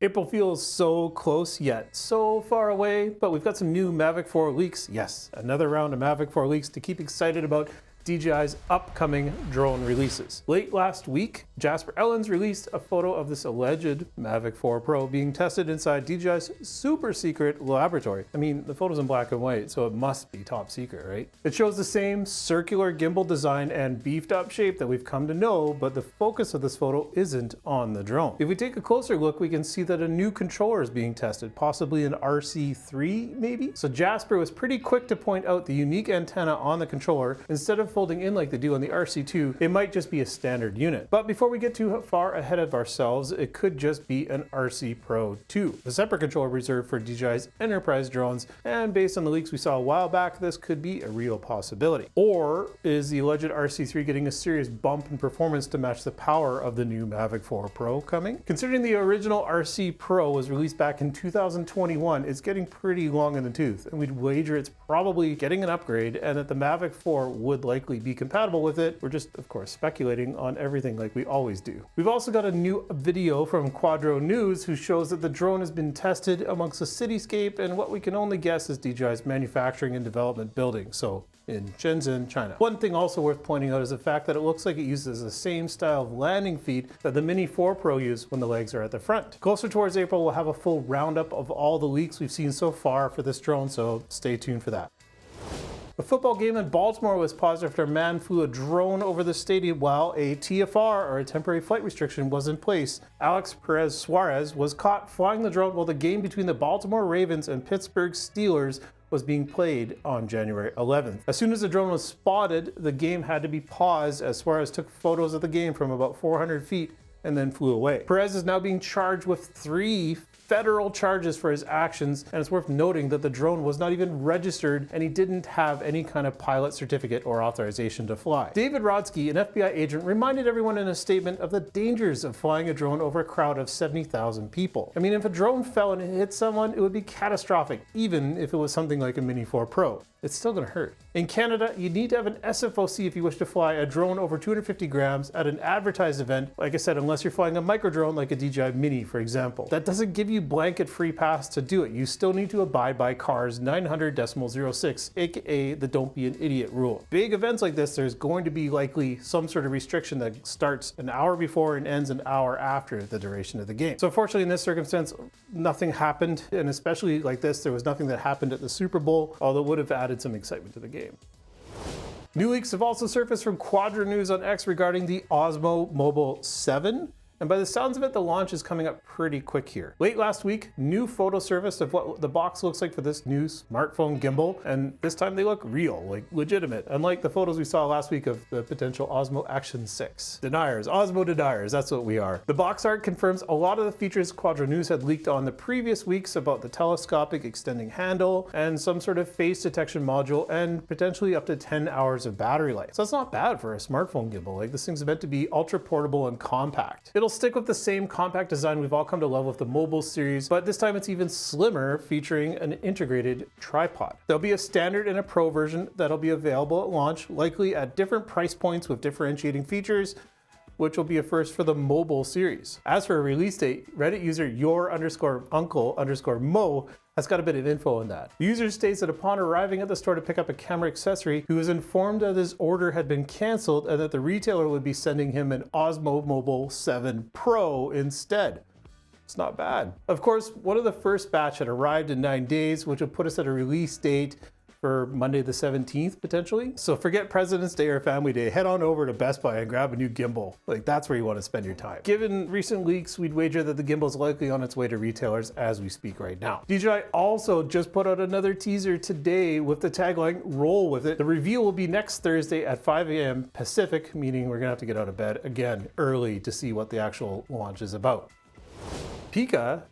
April feels so close yet so far away, but we've got some new Mavic 4 leaks. Yes, another round of Mavic 4 leaks to keep excited about DJI's upcoming drone releases. Late last week, Jasper Ellens released a photo of this alleged Mavic 4 Pro being tested inside DJI's super secret laboratory. I mean, the photo's in black and white, so it must be top secret, right? It shows the same circular gimbal design and beefed up shape that we've come to know, but the focus of this photo isn't on the drone. If we take a closer look, we can see that a new controller is being tested, possibly an RC3 maybe? So Jasper was pretty quick to point out the unique antenna on the controller. Instead of folding in like they do on the RC2, it might just be a standard unit. But before we get too far ahead of ourselves, it could just be an RC Pro 2, a separate controller reserved for DJI's enterprise drones, and based on the leaks we saw a while back, this could be a real possibility. Or is the alleged RC3 getting a serious bump in performance to match the power of the new Mavic 4 Pro coming? Considering the original RC Pro was released back in 2021, it's getting pretty long in the tooth, and we'd wager it's probably getting an upgrade and that the Mavic 4 would likely be compatible with it. We're just, of course, speculating on everything like we always do. We've also got a new video from Quadro News who shows that the drone has been tested amongst a cityscape and what we can only guess is DJI's manufacturing and development building, so in Shenzhen, China. One thing also worth pointing out is the fact that it looks like it uses the same style of landing feet that the Mini 4 Pro used when the legs are at the front. Closer towards April, we'll have a full roundup of all the leaks we've seen so far for this drone, so stay tuned for that. A football game in Baltimore was paused after a man flew a drone over the stadium while a TFR, or a temporary flight restriction, was in place. Alex Perez Suarez was caught flying the drone while the game between the Baltimore Ravens and Pittsburgh Steelers was being played on January 11th. As soon as the drone was spotted, the game had to be paused as Suarez took photos of the game from about 400 feet and then flew away. Perez is now being charged with 3 federal charges for his actions, and it's worth noting that the drone was not even registered and he didn't have any kind of pilot certificate or authorization to fly. David Rodsky, an FBI agent, reminded everyone in a statement of the dangers of flying a drone over a crowd of 70,000 people. I mean, if a drone fell and hit someone, it would be catastrophic, even if it was something like a Mini 4 Pro. It's still gonna hurt. In Canada, you need to have an SFOC if you wish to fly a drone over 250 grams at an advertised event, like I said, unless you're flying a micro drone like a DJI Mini, for example. That doesn't give you blanket free pass to do it. You still need to abide by CAR's 900.06, aka the don't be an idiot rule. Big events like this, there's going to be likely some sort of restriction that starts an hour before and ends an hour after the duration of the game. So fortunately in this circumstance, nothing happened, and especially like this, there was nothing that happened at the Super Bowl, although it would have added some excitement to the game. New leaks have also surfaced from Quadro News on X regarding the Osmo Mobile 7. And by the sounds of it, the launch is coming up pretty quick here. Late last week, new photo surfaced of what the box looks like for this new smartphone gimbal, and this time they look real, like legitimate, unlike the photos we saw last week of the potential Osmo Action 6. Deniers, Osmo deniers, that's what we are. The box art confirms a lot of the features Quadro News had leaked on the previous weeks about the telescopic extending handle and some sort of face detection module and potentially up to 10 hours of battery life. So that's not bad for a smartphone gimbal. Like, this thing's meant to be ultra portable and compact. It'll stick with the same compact design we've all come to love with the mobile series, but this time it's even slimmer, featuring an integrated tripod. There'll be a standard and a pro version that'll be available at launch, likely at different price points with differentiating features, which will be a first for the mobile series. As for a release date, Reddit user your_uncle_mo has got a bit of info on that. The user states that upon arriving at the store to pick up a camera accessory, he was informed that his order had been canceled and that the retailer would be sending him an Osmo Mobile 7 Pro instead. It's not bad. Of course, one of the first batch had arrived in 9 days, which would put us at a release date for Monday the 17th, potentially. So forget President's Day or Family Day, head on over to Best Buy and grab a new gimbal. Like, that's where you want to spend your time. Given recent leaks, we'd wager that the gimbal is likely on its way to retailers as we speak right now. DJI also just put out another teaser today with the tagline, "Roll with it." The reveal will be next Thursday at 5 a.m. Pacific, meaning we're gonna have to get out of bed again early to see what the actual launch is about. Peyka,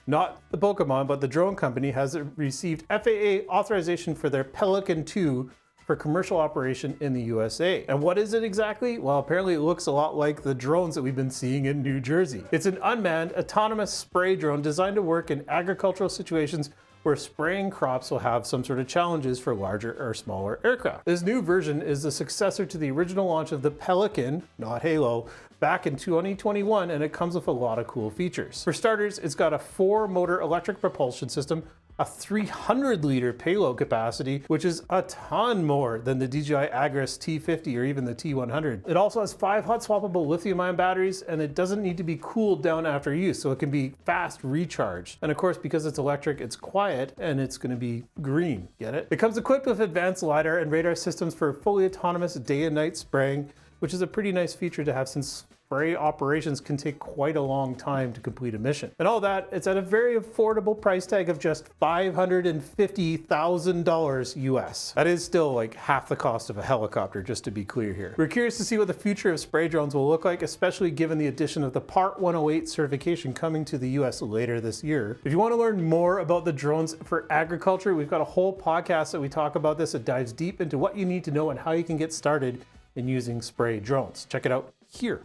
not the Pokemon, but the drone company, has received FAA authorization for their Pelican 2 for commercial operation in the USA. And what is it exactly? Well, apparently it looks a lot like the drones that we've been seeing in New Jersey. It's an unmanned, autonomous spray drone designed to work in agricultural situations where spraying crops will have some sort of challenges for larger or smaller aircraft. This new version is the successor to the original launch of the Pelican, not Halo, back in 2021, and it comes with a lot of cool features. For starters, it's got a 4-motor electric propulsion system, a 300-liter payload capacity, which is a ton more than the DJI Agras T50 or even the T100. It also has 5 hot swappable lithium-ion batteries, and it doesn't need to be cooled down after use, so it can be fast recharged. And of course, because it's electric, it's quiet, and it's going to be green. Get it? It comes equipped with advanced LiDAR and radar systems for fully autonomous day and night spraying, which is a pretty nice feature to have since spray operations can take quite a long time to complete a mission. And all that, it's at a very affordable price tag of just $550,000 US. That is still like half the cost of a helicopter, just to be clear here. We're curious to see what the future of spray drones will look like, especially given the addition of the Part 108 certification coming to the US later this year. If you want to learn more about the drones for agriculture, we've got a whole podcast that we talk about this. It dives deep into what you need to know and how you can get started in using spray drones. Check it out here.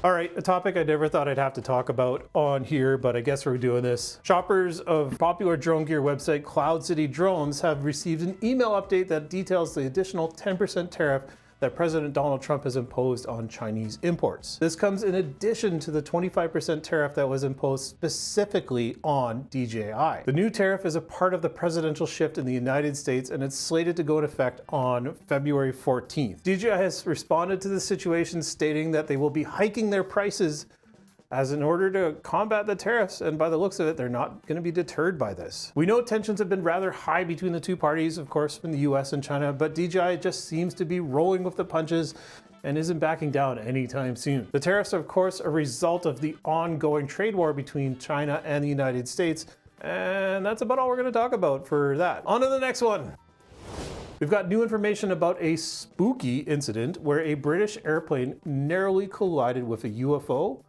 All right, a topic I never thought I'd have to talk about on here, but I guess we're doing this. Shoppers of popular drone gear website Cloud City Drones have received an email update that details the additional 10% tariff that President Donald Trump has imposed on Chinese imports. This comes in addition to the 25% tariff that was imposed specifically on DJI. The new tariff is a part of the presidential shift in the United States, and it's slated to go into effect on February 14th. DJI has responded to the situation, stating that they will be hiking their prices as in order to combat the tariffs, and by the looks of it, they're not going to be deterred by this. We know tensions have been rather high between the two parties, of course, from the US and China, but DJI just seems to be rolling with the punches and isn't backing down anytime soon. The tariffs are, of course, a result of the ongoing trade war between China and the United States, and that's about all we're going to talk about for that. On to the next one. We've got new information about a spooky incident where a British airplane narrowly collided with a UFO.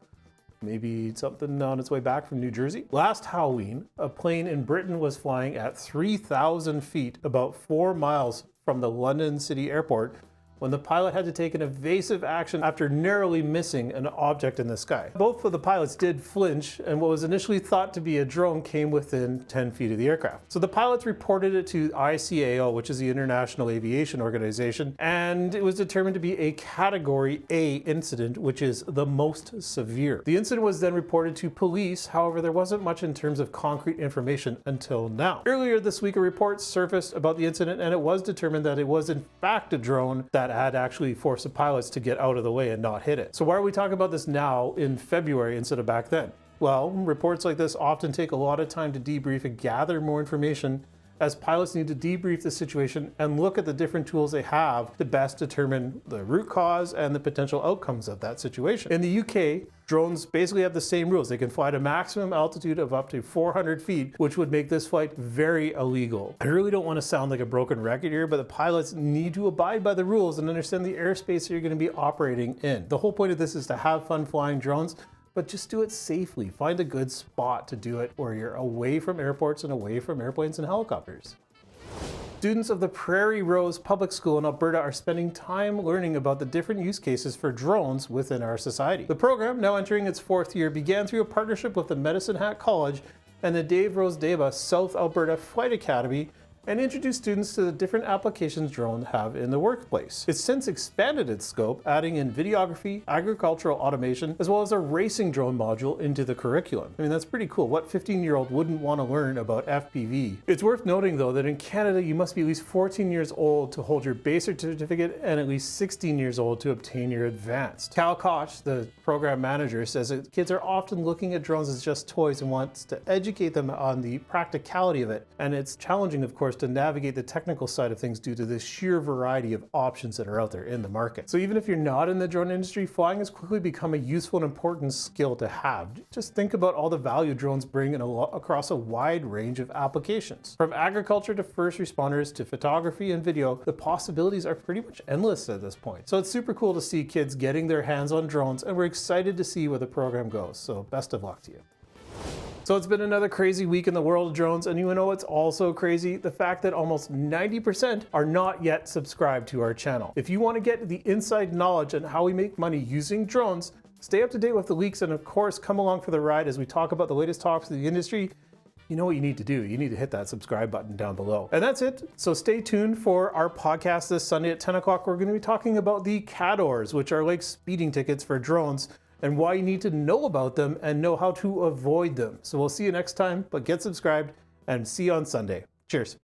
Maybe something on its way back from New Jersey. Last Halloween, a plane in Britain was flying at 3,000 feet, about 4 miles from the London City Airport, when the pilot had to take an evasive action after narrowly missing an object in the sky. Both of the pilots did flinch, and what was initially thought to be a drone came within 10 feet of the aircraft. So the pilots reported it to ICAO, which is the International Aviation Organization, and it was determined to be a Category A incident, which is the most severe. The incident was then reported to police. However, there wasn't much in terms of concrete information until now. Earlier this week, a report surfaced about the incident, and it was determined that it was in fact a drone that had actually forced the pilots to get out of the way and not hit it. So why are we talking about this now in February instead of back then? Well, reports like this often take a lot of time to debrief and gather more information, as pilots need to debrief the situation and look at the different tools they have to best determine the root cause and the potential outcomes of that situation. In the UK, drones basically have the same rules. They can fly to maximum altitude of up to 400 feet, which would make this flight very illegal. I really don't want to sound like a broken record here, but the pilots need to abide by the rules and understand the airspace that you're going to be operating in. The whole point of this is to have fun flying drones, but just do it safely. Find a good spot to do it where you're away from airports and away from airplanes and helicopters. Students of the Prairie Rose Public School in Alberta are spending time learning about the different use cases for drones within our society. The program, now entering its 4th year, began through a partnership with the Medicine Hat College and the Dave Rose Deba South Alberta Flight Academy, and introduce students to the different applications drones have in the workplace. It's since expanded its scope, adding in videography, agricultural automation, as well as a racing drone module into the curriculum. I mean, that's pretty cool. What 15-year-old wouldn't want to learn about FPV? It's worth noting, though, that in Canada, you must be at least 14 years old to hold your basic certificate and at least 16 years old to obtain your advanced. Cal Koch, the program manager, says that kids are often looking at drones as just toys and wants to educate them on the practicality of it. And it's challenging, of course, to navigate the technical side of things due to the sheer variety of options that are out there in the market. So even if you're not in the drone industry, flying has quickly become a useful and important skill to have. Just think about all the value drones bring across a wide range of applications. From agriculture to first responders to photography and video, the possibilities are pretty much endless at this point. So it's super cool to see kids getting their hands on drones, and we're excited to see where the program goes. So best of luck to you. So it's been another crazy week in the world of drones, and you know what's also crazy? The fact that almost 90% are not yet subscribed to our channel. If you want to get the inside knowledge on how we make money using drones, stay up to date with the leaks, and of course come along for the ride as we talk about the latest topics of the industry you know what you need to do. You need to hit that subscribe button down below. And that's it. So stay tuned for our podcast this Sunday at 10 o'clock. We're going to be talking about the CADORs, which are like speeding tickets for drones, and why you need to know about them and know how to avoid them. So we'll see you next time, but get subscribed and see you on Sunday. Cheers.